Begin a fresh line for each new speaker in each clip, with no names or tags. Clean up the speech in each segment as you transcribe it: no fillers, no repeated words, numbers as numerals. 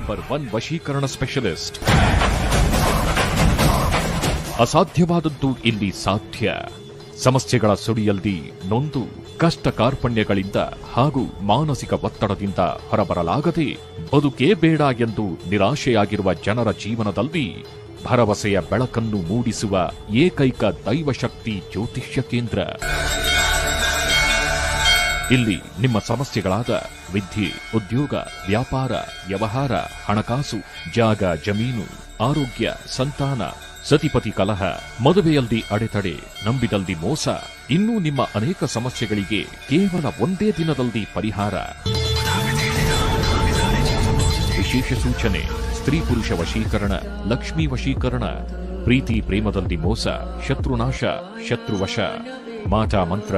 Number 1 ವಶೀಕರಣ specialist. ಅಸಾಧ್ಯವಾದದ್ದು ಇಲ್ಲಿ ಸಾಧ್ಯ. ಸಮಸ್ಯೆಗಳ ಸುಳಿಯಲ್ಲಿ ನೊಂದು ಕಷ್ಟ ಕಾರ್ಪಣ್ಯಗಳಿಂದ ಹಾಗೂ ಮಾನಸಿಕ ಒತ್ತಡದಿಂದ ಹೊರಬರಲಾಗದೆ ಬದುಕೇ ಬೇಡ ಎಂದು ನಿರಾಶೆಯಾಗಿರುವ ಜನರ ಜೀವನದಲ್ಲಿ ಭರವಸೆಯ ಬೆಳಕನ್ನು ಮೂಡಿಸುವ ಏಕೈಕ ದೈವಶಕ್ತಿ ಜ್ಯೋತಿಷ್ಯ ಕೇಂದ್ರ. ಇಲ್ಲಿ ನಿಮ್ಮ ಸಮಸ್ಯೆಗಳಾದ ವಿದ್ಯೆ, ಉದ್ಯೋಗ, ವ್ಯಾಪಾರ, ವ್ಯವಹಾರ, ಹಣಕಾಸು, ಜಾಗ, ಜಮೀನು, ಆರೋಗ್ಯ, ಸಂತಾನ, ಸತಿಪತಿ ಕಲಹ, ಮದುವೆಯಲ್ಲಿ ಅಡೆತಡೆ, ನಂಬಿದಲ್ಲಿ ಮೋಸ, ಇನ್ನೂ ನಿಮ್ಮ ಅನೇಕ ಸಮಸ್ಯೆಗಳಿಗೆ ಕೇವಲ ಒಂದೇ ದಿನದಲ್ಲಿ ಪರಿಹಾರ. ವಿಶೇಷ ಸೂಚನೆ: ಸ್ತ್ರೀ ಪುರುಷ ವಶೀಕರಣ, ಲಕ್ಷ್ಮೀ ವಶೀಕರಣ, ಪ್ರೀತಿ ಪ್ರೇಮದಲ್ಲಿ ಮೋಸ, ಶತ್ರುನಾಶ, ಶತ್ರುವಶ, ಮಾಟ ಮಂತ್ರ,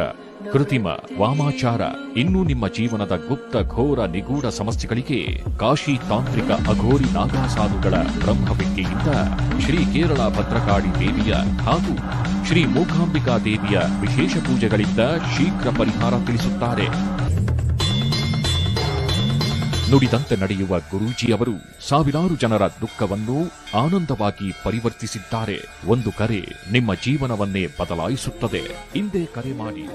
ಕೃತಿಮ, ವಾಮಾಚಾರ, ಇನ್ನೂ ನಿಮ್ಮ ಜೀವನದ ಗುಪ್ತ ಘೋರ ನಿಗೂಢ ಸಮಸ್ಯೆಗಳಿಗೆ ಕಾಶಿ ತಾಂತ್ರಿಕ ಅಘೋರಿ ನಾಗಾಸಾಧುಗಳ ಬ್ರಹ್ಮವಿದ್ಯೆಯಿಂದ ಶ್ರೀ ಕೇರಳ ಭದ್ರಕಾಳಿ ದೇವಿಯ ಹಾಗೂ ಶ್ರೀ ಮೂಕಾಂಬಿಕಾ ದೇವಿಯ ವಿಶೇಷ ಪೂಜೆಗಳಿಂದ ಶೀಘ್ರ ಪರಿಹಾರ ತಿಳಿಸುತ್ತಾರೆ. ನುಡಿದಂತೆ ನಡೆಯುವ ಗುರೂಜಿಯವರು ಸಾವಿರಾರು ಜನರ ದುಃಖವನ್ನು ಆನಂದವಾಗಿ ಪರಿವರ್ತಿಸಿದ್ದಾರೆ. ಒಂದು ಕರೆ ನಿಮ್ಮ ಜೀವನವನ್ನೇ ಬದಲಾಯಿಸುತ್ತದೆ. ಹಿಂದೆ ಕರೆ ಮಾಡಿ.